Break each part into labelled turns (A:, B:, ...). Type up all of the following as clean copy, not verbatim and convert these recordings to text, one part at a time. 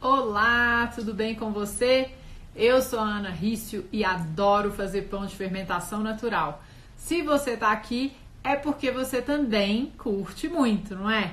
A: Olá, tudo bem com você? Eu sou a Ana Rício e adoro fazer pão de fermentação natural. Se você está aqui, é porque você também curte muito, não é?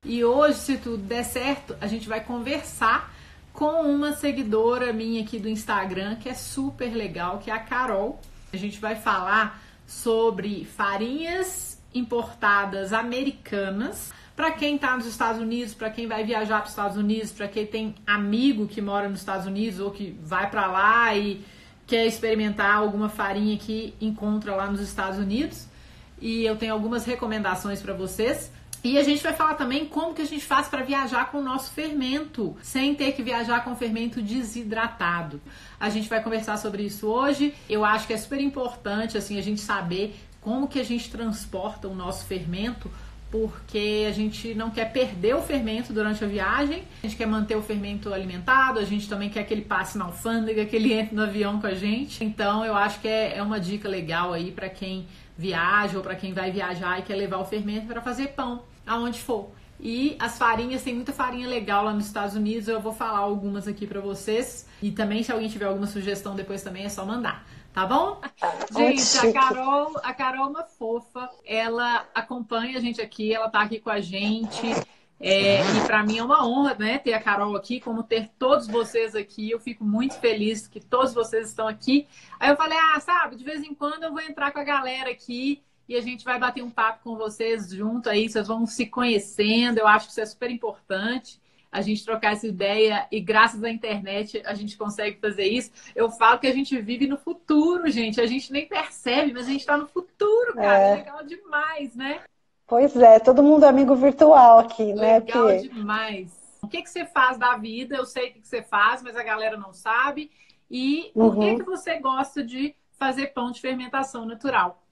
A: E hoje, se tudo der certo, a gente vai conversar com uma seguidora minha aqui do Instagram, que é super legal, que é a Carol. A gente vai falar sobre farinhas importadas americanas. Para quem está nos Estados Unidos, para quem vai viajar para os Estados Unidos, para quem tem amigo que mora nos Estados Unidos ou que vai para lá e quer experimentar alguma farinha que encontra lá nos Estados Unidos. E eu tenho algumas recomendações para vocês. E a gente vai falar também como que a gente faz para viajar com o nosso fermento, sem ter que viajar com fermento desidratado. A gente vai conversar sobre isso hoje. Eu acho que é super importante assim, a gente saber como que a gente transporta o nosso fermento, porque a gente não quer perder o fermento durante a viagem, a gente quer manter o fermento alimentado, a gente também quer que ele passe na alfândega, que ele entre no avião com a gente. Então eu acho que é uma dica legal aí para quem viaja ou para quem vai viajar e quer levar o fermento para fazer pão aonde for. E as farinhas, tem muita farinha legal lá nos Estados Unidos, eu vou falar algumas aqui para vocês. E também se alguém tiver alguma sugestão depois também é só mandar, tá bom? Gente, a Carol é uma fofa, ela acompanha a gente aqui, ela tá aqui com a gente. E para mim é uma honra, né, ter a Carol aqui, como ter todos vocês aqui. Eu fico muito feliz que todos vocês estão aqui. Aí eu falei, sabe, de vez em quando eu vou entrar com a galera aqui e a gente vai bater um papo com vocês junto aí, vocês vão se conhecendo. Eu acho que isso é super importante, a gente trocar essa ideia, e graças à internet a gente consegue fazer isso. Eu falo que a gente vive no futuro, gente, a gente nem percebe, mas a gente está no futuro, cara. É legal demais, né?
B: Pois é, todo mundo é amigo virtual aqui, né?
A: Legal demais. O que você faz da vida? Eu sei o que você faz, mas a galera não sabe. E por que você gosta de fazer pão de fermentação natural?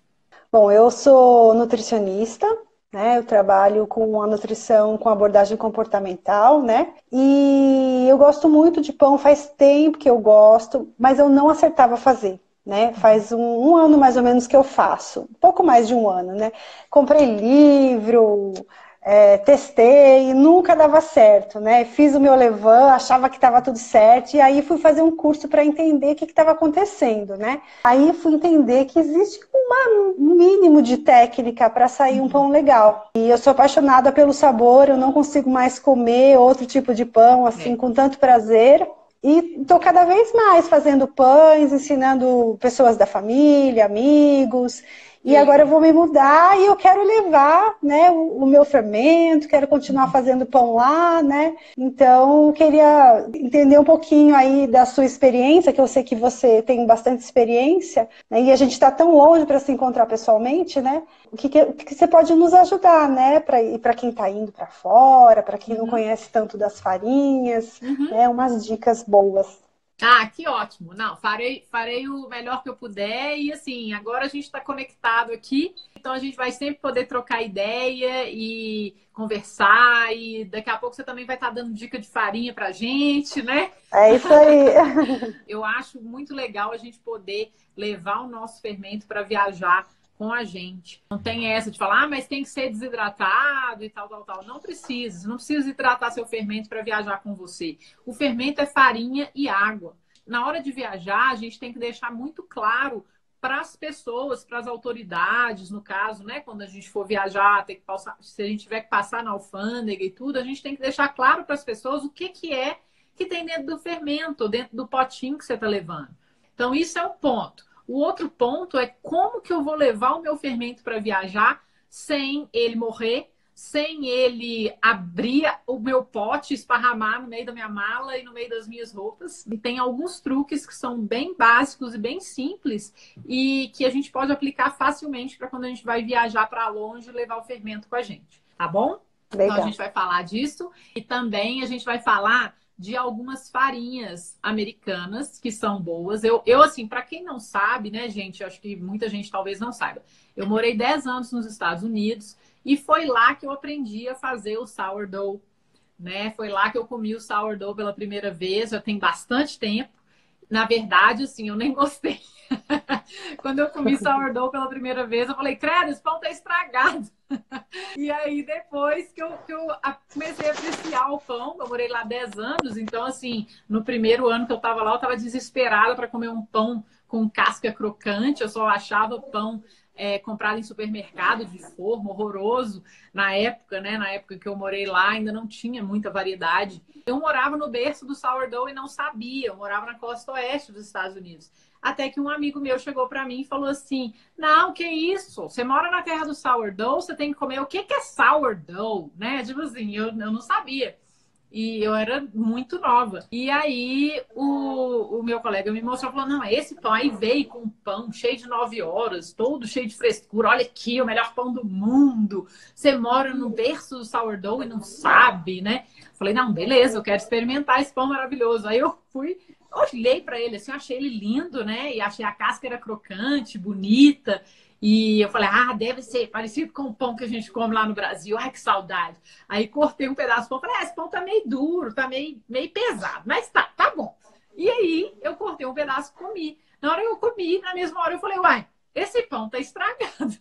B: Bom, eu sou nutricionista, né? Eu trabalho com a nutrição com abordagem comportamental, né? E eu gosto muito de pão, faz tempo que eu gosto, mas eu não acertava fazer. Né? Faz um ano mais ou menos que eu faço, um pouco mais de um ano, né? Comprei livro, testei, nunca dava certo, né? Fiz o meu levain, achava que estava tudo certo, e aí fui fazer um curso para entender o que estava acontecendo, né? Aí fui entender que existe um mínimo de técnica para sair um pão legal. E eu sou apaixonada pelo sabor, eu não consigo mais comer outro tipo de pão assim com tanto prazer. E estou cada vez mais fazendo pães, ensinando pessoas da família, amigos. E agora eu vou me mudar e eu quero levar, né, o meu fermento, quero continuar fazendo pão lá, né? Então, eu queria entender um pouquinho aí da sua experiência, que eu sei que você tem bastante experiência, né, e a gente está tão longe para se encontrar pessoalmente, né? O que você pode nos ajudar, né? Para quem está indo para fora, para quem não conhece tanto das farinhas, né? Umas dicas boas.
A: Que ótimo. Não, farei o melhor que eu puder. E assim, agora a gente está conectado aqui, então a gente vai sempre poder trocar ideia e conversar. E daqui a pouco você também vai estar dando dica de farinha pra gente, né?
B: É isso aí.
A: Eu acho muito legal a gente poder levar o nosso fermento para viajar com a gente. Não tem essa de falar, mas tem que ser desidratado e tal, tal, tal. Não precisa. Você não precisa desidratar seu fermento para viajar com você. O fermento é farinha e água. Na hora de viajar, a gente tem que deixar muito claro para as pessoas, para as autoridades, no caso, né? Quando a gente for viajar, tem que passar, se a gente tiver que passar na alfândega e tudo, a gente tem que deixar claro para as pessoas o que é que tem dentro do fermento, dentro do potinho que você está levando. Então, isso é um ponto. O outro ponto é como que eu vou levar o meu fermento para viajar sem ele morrer, sem ele abrir o meu pote, esparramar no meio da minha mala e no meio das minhas roupas. E tem alguns truques que são bem básicos e bem simples e que a gente pode aplicar facilmente para quando a gente vai viajar para longe e levar o fermento com a gente, tá bom?
B: Legal.
A: Então a gente vai falar disso e também a gente vai falar de algumas farinhas americanas que são boas. Eu assim, para quem não sabe, né, gente, acho que muita gente talvez não saiba. Eu morei 10 anos nos Estados Unidos e foi lá que eu aprendi a fazer o sourdough, né? Foi lá que eu comi o sourdough pela primeira vez, já tem bastante tempo. Na verdade, assim, eu nem gostei. Quando eu comi sourdough pela primeira vez, eu falei, credo, esse pão tá estragado. E aí, depois que eu comecei a apreciar o pão, eu morei lá 10 anos, então, assim, no primeiro ano que eu tava lá, eu tava desesperada para comer um pão com casca crocante, eu só achava pão comprado em supermercado de forma, horroroso. Na época, né? Na época que eu morei lá, ainda não tinha muita variedade. Eu morava no berço do sourdough e não sabia. Eu morava na costa oeste dos Estados Unidos. Até que um amigo meu chegou para mim e falou assim: Não, que isso? Você mora na terra do sourdough, você tem que comer. O que que é sourdough? Né? Tipo assim, eu não sabia. E eu era muito nova. E aí o meu colega me mostrou, falou, não, é esse pão. Aí veio com um pão cheio de 9 horas, todo cheio de frescura. Olha aqui, o melhor pão do mundo. Você mora no berço do sourdough e não sabe, né? Falei, não, beleza, eu quero experimentar esse pão maravilhoso. Aí eu fui, olhei para ele assim, eu achei ele lindo, né? E achei a casca era crocante, bonita. E eu falei, ah, deve ser parecido com o pão que a gente come lá no Brasil. Ai, que saudade. Aí cortei um pedaço do pão, falei, esse pão tá meio duro, tá meio pesado, mas tá bom. E aí eu cortei um pedaço e comi. Na hora que eu comi, na mesma hora eu falei, uai, esse pão tá estragado.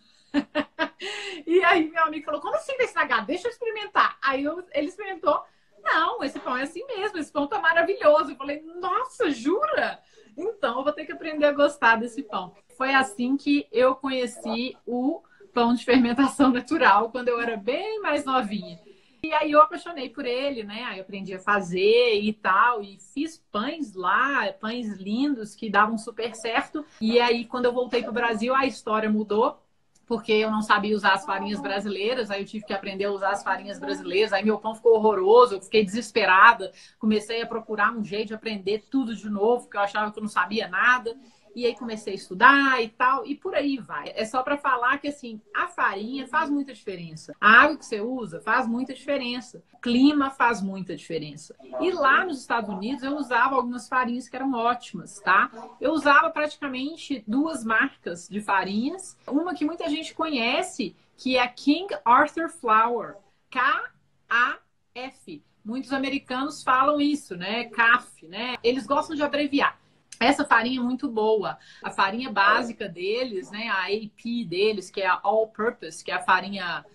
A: E aí meu amigo falou, como assim tá estragado? Deixa eu experimentar. Ele experimentou, não, esse pão é assim mesmo, esse pão tá maravilhoso. Eu falei, nossa, jura? Então eu vou ter que aprender a gostar desse pão. Foi assim que eu conheci o pão de fermentação natural, quando eu era bem mais novinha. E aí eu apaixonei por ele, né? Aí eu aprendi a fazer e tal, e fiz pães lá, pães lindos que davam super certo. E aí quando eu voltei para o Brasil, a história mudou, porque eu não sabia usar as farinhas brasileiras, aí eu tive que aprender a usar as farinhas brasileiras, aí meu pão ficou horroroso, eu fiquei desesperada, comecei a procurar um jeito de aprender tudo de novo, porque eu achava que eu não sabia nada. E aí comecei a estudar e tal, e por aí vai. É só para falar que, assim, a farinha faz muita diferença. A água que você usa faz muita diferença. O clima faz muita diferença. E lá nos Estados Unidos eu usava algumas farinhas que eram ótimas, tá? Eu usava praticamente 2 marcas de farinhas. Uma que muita gente conhece, que é a King Arthur Flour. K-A-F. Muitos americanos falam isso, né? CAF, né? Eles gostam de abreviar. Essa farinha é muito boa. A farinha básica deles, né? A AP deles, que é a All Purpose, que é a farinha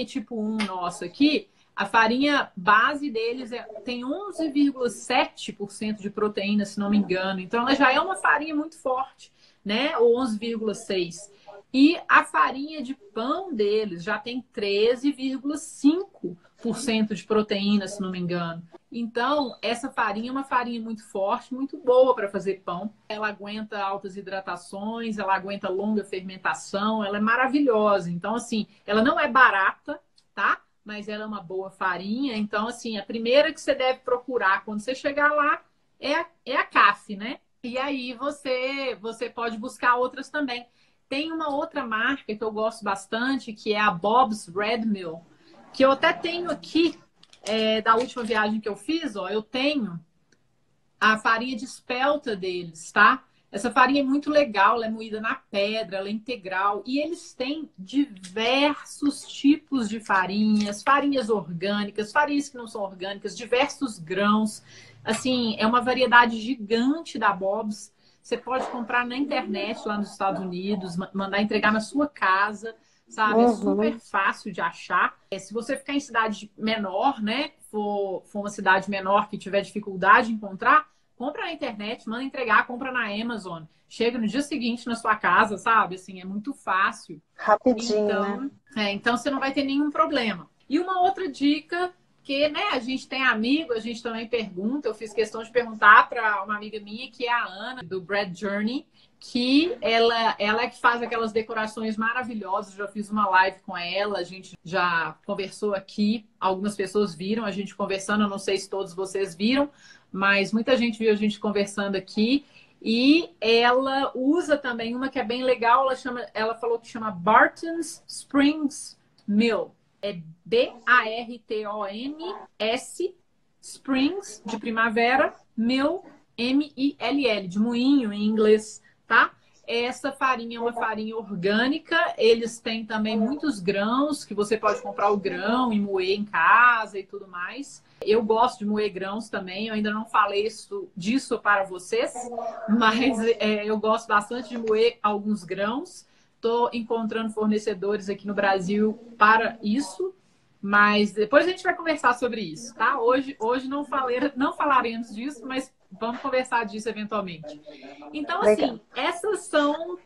A: tipo 1 nossa aqui. A farinha base deles tem 11,7% de proteína, se não me engano. Então, ela já é uma farinha muito forte, né? Ou 11,6%. E a farinha de pão deles já tem 13,5% de proteína, se não me engano. Então, essa farinha é uma farinha muito forte, muito boa para fazer pão. Ela aguenta altas hidratações, ela aguenta longa fermentação, ela é maravilhosa. Então, assim, ela não é barata, tá? Mas ela é uma boa farinha. Então, assim, a primeira que você deve procurar quando você chegar lá é a CAF, né? E aí você pode buscar outras também. Tem uma outra marca que eu gosto bastante, que é a Bob's Red Mill, que eu até tenho aqui, da última viagem que eu fiz, ó, eu tenho a farinha de espelta deles, tá? Essa farinha é muito legal, ela é moída na pedra, ela é integral. E eles têm diversos tipos de farinhas, farinhas orgânicas, farinhas que não são orgânicas, diversos grãos. Assim, é uma variedade gigante da Bob's. Você pode comprar na internet lá nos Estados Unidos, mandar entregar na sua casa, sabe? É super fácil de achar. Se você ficar em cidade menor, né? For uma cidade menor que tiver dificuldade de encontrar, compra na internet, manda entregar, compra na Amazon. Chega no dia seguinte na sua casa, sabe? Assim, é muito fácil.
B: Rapidinho,
A: então,
B: né?
A: então você não vai ter nenhum problema. E uma outra dica, que, né, a gente tem amigo, a gente também pergunta, eu fiz questão de perguntar para uma amiga minha, que é a Ana, do Bread Journey, que ela é que faz aquelas decorações maravilhosas. Já fiz uma live com ela, a gente já conversou aqui, algumas pessoas viram a gente conversando, eu não sei se todos vocês viram, mas muita gente viu a gente conversando aqui. E ela usa também uma que é bem legal, ela falou que chama Barton's Springs Mill. É B-A-R-T-O-N-S, Springs, de primavera, Mill, M-I-L-L, de moinho em inglês, tá? Essa farinha é uma farinha orgânica, eles têm também muitos grãos, que você pode comprar o grão e moer em casa e tudo mais. Eu gosto de moer grãos também, eu ainda não falei disso para vocês, mas eu gosto bastante de moer alguns grãos. Estou encontrando fornecedores aqui no Brasil para isso, mas depois a gente vai conversar sobre isso, tá? Hoje não falaremos disso, mas vamos conversar disso eventualmente. Então,
B: Legal.
A: assim, essas são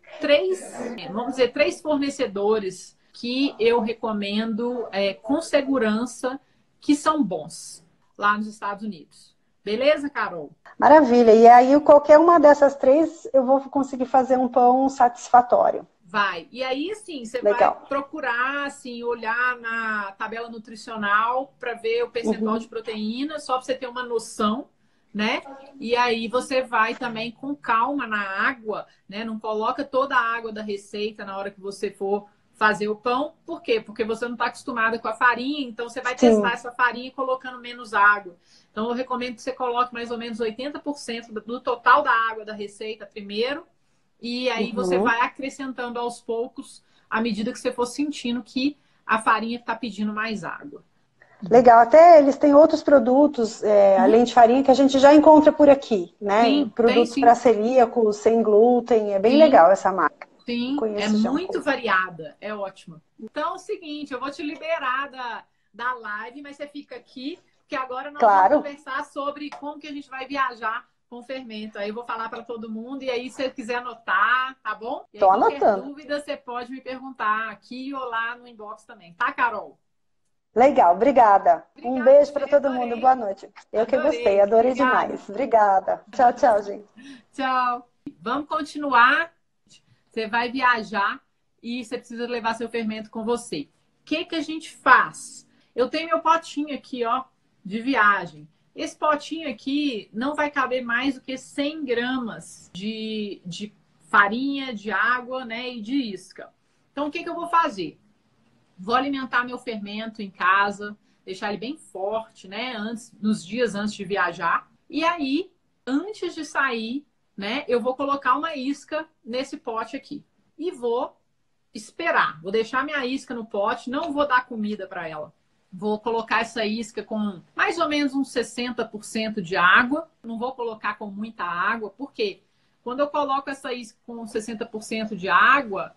A: vamos dizer, três fornecedores que eu recomendo com segurança, que são bons lá nos Estados Unidos. Beleza, Carol?
B: Maravilha. E aí, qualquer uma dessas três, eu vou conseguir fazer um pão satisfatório.
A: Vai. E aí, assim, você vai
B: Legal.
A: procurar, assim, olhar na tabela nutricional para ver o percentual de proteína, só para você ter uma noção, né? E aí você vai também com calma na água, né? Não coloca toda a água da receita na hora que você for fazer o pão. Por quê? Porque você não está acostumada com a farinha, então você vai testar essa farinha colocando menos água. Então eu recomendo que você coloque mais ou menos 80% do total da água da receita primeiro. E aí você vai acrescentando aos poucos, à medida que você for sentindo que a farinha está pedindo mais água.
B: Legal. Até eles têm outros produtos, além de farinha, que a gente já encontra por aqui, né?
A: Sim,
B: Produtos para celíacos, sem glúten. É bem legal essa marca.
A: Sim, é
B: Conheço já um
A: muito
B: pouco.
A: variada. É ótimo. Então é o seguinte, eu vou te liberar da live, mas você fica aqui, porque agora nós vamos conversar sobre como que a gente vai viajar com fermento. Aí eu vou falar para todo mundo e aí se você quiser anotar, tá bom? E aí, qualquer dúvida você pode me perguntar aqui ou lá no inbox também, tá, Carol?
B: Legal, obrigada. Um beijo para todo
A: adorei.
B: mundo. Boa noite. Eu que gostei, adorei demais. Obrigada. Tchau, tchau, gente.
A: Tchau. Vamos continuar. Você vai viajar e você precisa levar seu fermento com você. O que a gente faz? Eu tenho meu potinho aqui, ó, de viagem. Esse potinho aqui não vai caber mais do que 100 gramas de farinha, de água, né, e de isca. Então, o que eu vou fazer? Vou alimentar meu fermento em casa, deixar ele bem forte, né, nos dias antes de viajar. E aí, antes de sair, né, eu vou colocar uma isca nesse pote aqui. E vou esperar. Vou deixar minha isca no pote, não vou dar comida para ela. Vou colocar essa isca com mais ou menos uns 60% de água. Não vou colocar com muita água, porque quando eu coloco essa isca com 60% de água,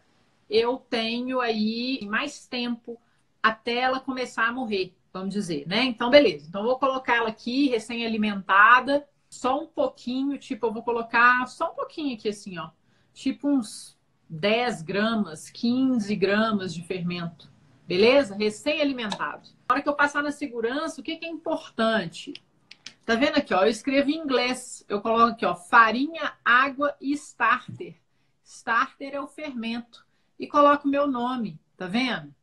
A: eu tenho aí mais tempo até ela começar a morrer, vamos dizer, né? Então, beleza. Então, eu vou colocar ela aqui, recém-alimentada, só um pouquinho, tipo, eu vou colocar só um pouquinho aqui, assim, ó. Tipo uns 10 gramas, 15 gramas de fermento. Beleza? Recém-alimentado. Na hora que eu passar na segurança, o que é importante? Tá vendo aqui, ó? Eu escrevo em inglês. Eu coloco aqui, ó, farinha, água e starter. Starter é o fermento. E coloco o meu nome, tá vendo?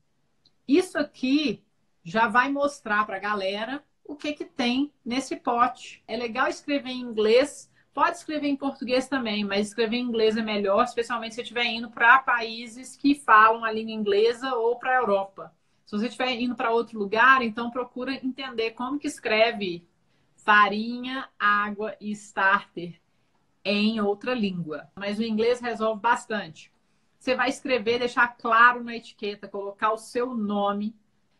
A: Isso aqui já vai mostrar para a galera o que tem nesse pote. É legal escrever em inglês, pode escrever em português também, mas escrever em inglês é melhor, especialmente se você estiver indo para países que falam a língua inglesa ou para a Europa. Se você estiver indo para outro lugar, então procura entender como que escreve farinha, água e starter em outra língua. Mas o inglês resolve bastante. Você vai escrever, deixar claro na etiqueta, colocar o seu nome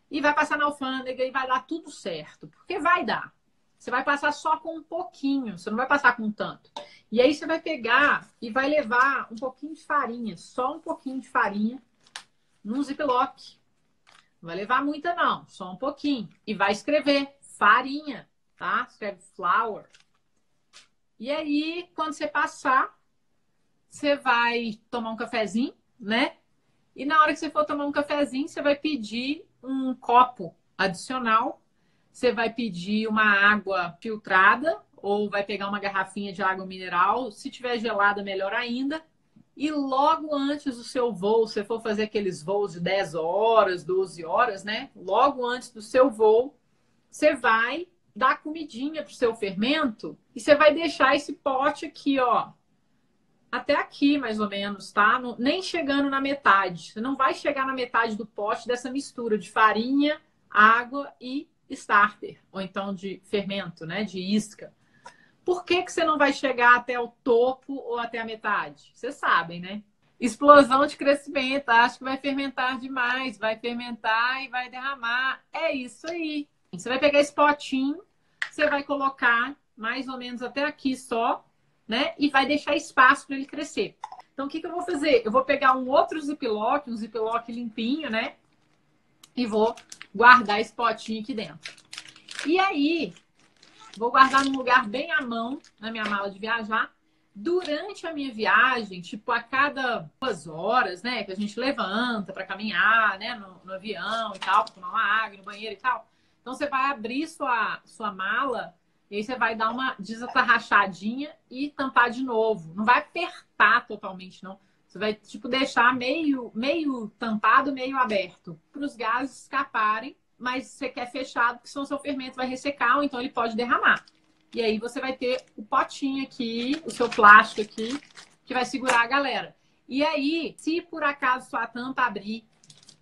A: e vai passar na alfândega e vai dar tudo certo. Porque vai dar. Você vai passar só com um pouquinho, você não vai passar com tanto. E aí você vai pegar e vai levar um pouquinho de farinha, só um pouquinho de farinha, num ziplock. Não vai levar muita não, só um pouquinho. E vai escrever farinha, tá? Escreve flour. E aí, quando você passar, você vai tomar um cafezinho, né? E na hora que você for tomar um cafezinho, você vai pedir um copo adicional. Você vai pedir uma água filtrada ou vai pegar uma garrafinha de água mineral. Se tiver gelada, melhor ainda. E logo antes do seu voo, se você for fazer aqueles voos de 10 horas, 12 horas, né? Logo antes do seu voo, você vai dar comidinha pro seu fermento e você vai deixar esse pote aqui, ó, até aqui, mais ou menos, tá? Nem chegando na metade. Você não vai chegar na metade do pote dessa mistura de farinha, água e starter, ou então de fermento, né? De isca. Por que você não vai chegar até o topo ou até a metade? Vocês sabem, né? Explosão de crescimento. Acho que vai fermentar demais. Vai fermentar e vai derramar. É isso aí. Você vai pegar esse potinho, você vai colocar mais ou menos até aqui só, né? E vai deixar espaço para ele crescer. Então, o que eu vou fazer? Eu vou pegar um outro ziplock, um ziplock limpinho, né? E vou guardar esse potinho aqui dentro. E aí, vou guardar num lugar bem à mão, na minha mala de viajar. Durante a minha viagem, tipo a cada 2 horas, né? Que a gente levanta para caminhar, né? No avião e tal, para tomar uma água, no banheiro e tal. Então, você vai abrir sua mala e aí você vai dar uma desatarrachadinha e tampar de novo. Não vai apertar totalmente, não. Você vai, tipo, deixar meio tampado, meio aberto, para os gases escaparem, mas você quer fechado, porque senão o seu fermento vai ressecar ou então ele pode derramar. E aí você vai ter o potinho aqui, o seu plástico aqui, que vai segurar a galera. E aí, se por acaso sua tampa abrir,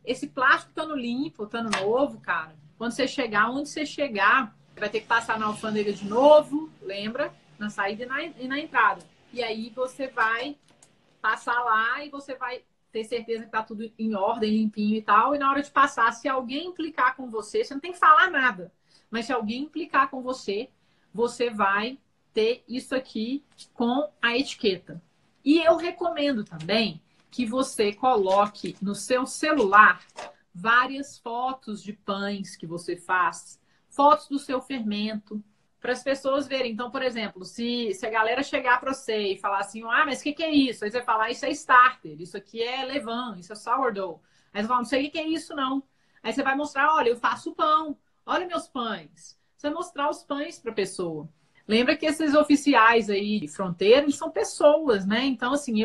A: esse plástico estando limpo, estando novo, cara, quando você chegar, onde você chegar, você vai ter que passar na alfândega de novo, lembra? Na saída e na entrada. E aí você vai passar lá e você vai ter certeza que tá tudo em ordem, limpinho e tal. E na hora de passar, se alguém implicar com você, você não tem que falar nada. Mas se alguém implicar com você, você vai ter isso aqui com a etiqueta. E eu recomendo também que você coloque no seu celular várias fotos de pães que você faz, fotos do seu fermento, para as pessoas verem. Então, por exemplo, se a galera chegar para você e falar assim, ah, mas o que é isso? Aí você fala, isso é starter, isso aqui é levain, isso é sourdough. Aí você fala, não sei o que é isso, não. Aí você vai mostrar, olha, eu faço pão, olha meus pães. Você vai mostrar os pães para a pessoa. Lembra que esses oficiais aí de fronteira, eles são pessoas, né? Então, assim,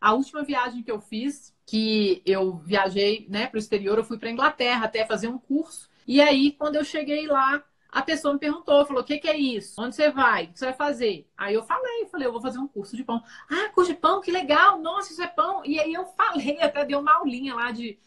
A: a última viagem que eu fiz, que eu viajei, né, para o exterior, eu fui para Inglaterra até fazer um curso. E aí, quando eu cheguei lá, a pessoa me perguntou, falou, o que é isso? Onde você vai? O que você vai fazer? Aí eu falei, eu vou fazer um curso de pão. Ah, curso de pão, que legal! Nossa, isso é pão! E aí eu falei, até dei uma aulinha lá de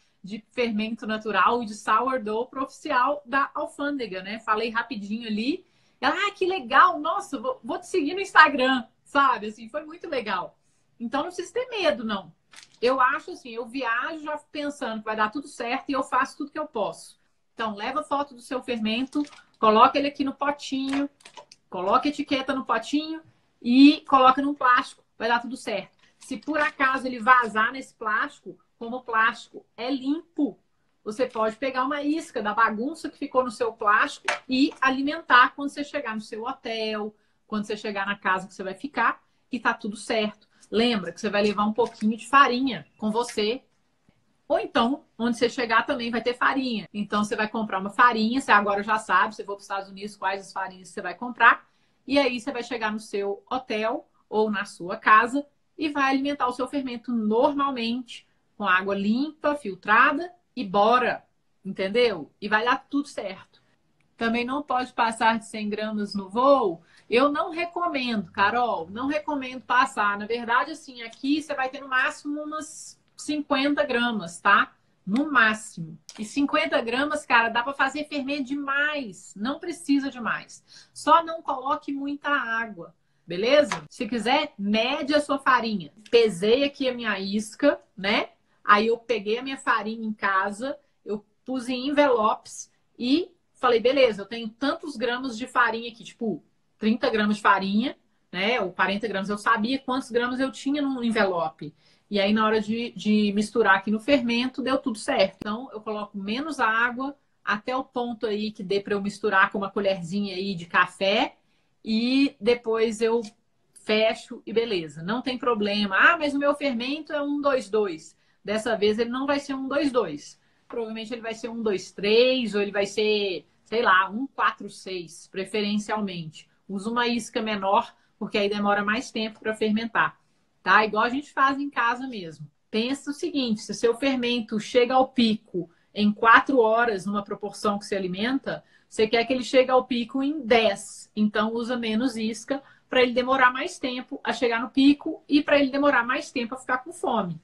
A: fermento natural e de sourdough pro oficial da alfândega, né? Falei rapidinho ali. Ela, ah, que legal! Nossa, vou te seguir no Instagram, sabe? Assim, foi muito legal. Então não precisa ter medo, não. Eu acho assim, eu viajo já pensando que vai dar tudo certo e eu faço tudo que eu posso. Então, leva foto do seu fermento, coloca ele aqui no potinho, coloca a etiqueta no potinho e coloca num plástico. Vai dar tudo certo. Se por acaso ele vazar nesse plástico, como o plástico é limpo, você pode pegar uma isca da bagunça que ficou no seu plástico e alimentar quando você chegar no seu hotel, quando você chegar na casa que você vai ficar e tá tudo certo. Lembra que você vai levar um pouquinho de farinha com você. Ou então, onde você chegar também vai ter farinha. Então, você vai comprar uma farinha, você agora já sabe, se for para os Estados Unidos, quais as farinhas você vai comprar. E aí, você vai chegar no seu hotel ou na sua casa e vai alimentar o seu fermento normalmente, com água limpa, filtrada e bora, entendeu? E vai dar tudo certo. Também não pode passar de 100 gramas no voo. Eu não recomendo, Carol, não recomendo passar. Na verdade, assim, aqui você vai ter no máximo umas 50 gramas, tá? No máximo. E 50 gramas, cara, dá para fazer fermento demais. Não precisa de mais. Só não coloque muita água, beleza? Se quiser, mede a sua farinha. Pesei aqui a minha isca, né? Aí eu peguei a minha farinha em casa, eu pus em envelopes e falei, beleza, eu tenho tantos gramas de farinha aqui, tipo 30 gramas de farinha, né? Ou 40 gramas. Eu sabia quantos gramas eu tinha no envelope. E aí, na hora de misturar aqui no fermento, deu tudo certo. Então, eu coloco menos água até o ponto aí que dê para eu misturar com uma colherzinha aí de café. E depois eu fecho e beleza. Não tem problema. Ah, mas o meu fermento é 1,22. Dessa vez ele não vai ser 1,22. Provavelmente ele vai ser 1,23 ou ele vai ser, sei lá, 1,46, preferencialmente. Usa uma isca menor, porque aí demora mais tempo para fermentar. Tá? Igual a gente faz em casa mesmo. Pensa o seguinte, se o seu fermento chega ao pico em 4 horas, numa proporção que se alimenta, você quer que ele chegue ao pico em 10. Então, usa menos isca para ele demorar mais tempo a chegar no pico e para ele demorar mais tempo a ficar com fome.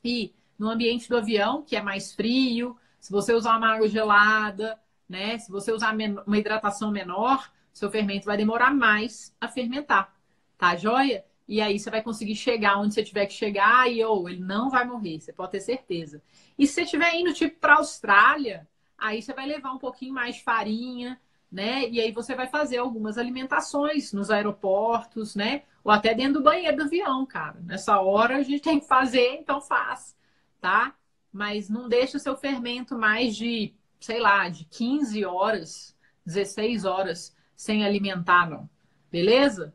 A: E no ambiente do avião, que é mais frio, se você usar uma água gelada, né? Se você usar uma hidratação menor, seu fermento vai demorar mais a fermentar. Tá, joia? E aí você vai conseguir chegar onde você tiver que chegar e ele não vai morrer, você pode ter certeza. E se você estiver indo tipo para a Austrália, aí você vai levar um pouquinho mais de farinha, né? E aí você vai fazer algumas alimentações nos aeroportos, né? Ou até dentro do banheiro do avião, cara. Nessa hora a gente tem que fazer, então faz, tá? Mas não deixa o seu fermento mais de, sei lá, de 15 horas, 16 horas sem alimentar, não. Beleza?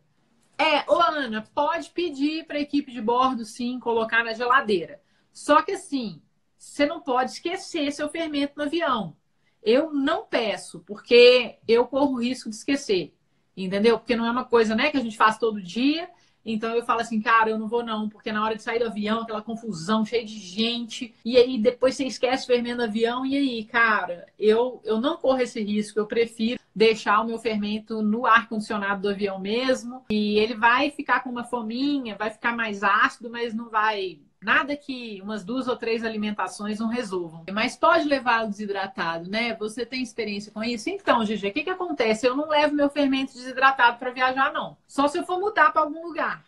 A: Ô Ana, pode pedir para a equipe de bordo, sim, colocar na geladeira. Só que assim, você não pode esquecer seu fermento no avião. Eu não peço, porque eu corro o risco de esquecer, entendeu? Porque não é uma coisa, né, que a gente faz todo dia. Então eu falo assim, cara, eu não vou não, porque na hora de sair do avião, aquela confusão, cheia de gente, e aí depois você esquece o fermento no avião, e aí, cara, eu não corro esse risco, eu prefiro deixar o meu fermento no ar-condicionado do avião mesmo, e ele vai ficar com uma fominha, vai ficar mais ácido, mas não vai. Nada que umas 2 ou 3 alimentações não resolvam. Mas pode levar o desidratado, né? Você tem experiência com isso? Então, GG, o que acontece? Eu não levo meu fermento desidratado para viajar, não. Só se eu for mudar para algum lugar,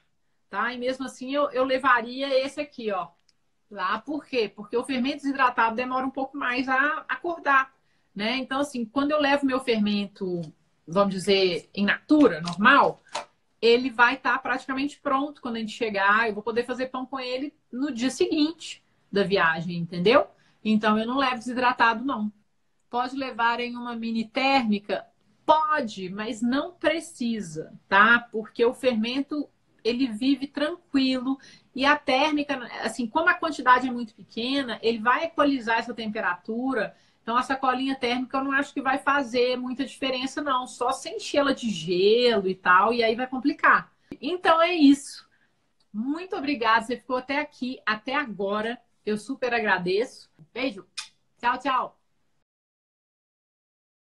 A: tá? E mesmo assim eu levaria esse aqui, ó. Lá, por quê? Porque o fermento desidratado demora um pouco mais a acordar, né? Então, assim, quando eu levo meu fermento, vamos dizer, in natura, normal, ele vai estar praticamente pronto quando a gente chegar. Eu vou poder fazer pão com ele no dia seguinte da viagem, entendeu? Então eu não levo desidratado, não. Pode levar em uma mini térmica? Pode, mas não precisa, tá? Porque o fermento ele vive tranquilo e a térmica, assim, como a quantidade é muito pequena, ele vai equalizar essa temperatura. Então, a sacolinha térmica eu não acho que vai fazer muita diferença, não. Só se encher ela de gelo e tal, e aí vai complicar. Então, é isso. Muito obrigada. Você ficou até aqui, até agora. Eu super agradeço. Beijo. Tchau, tchau.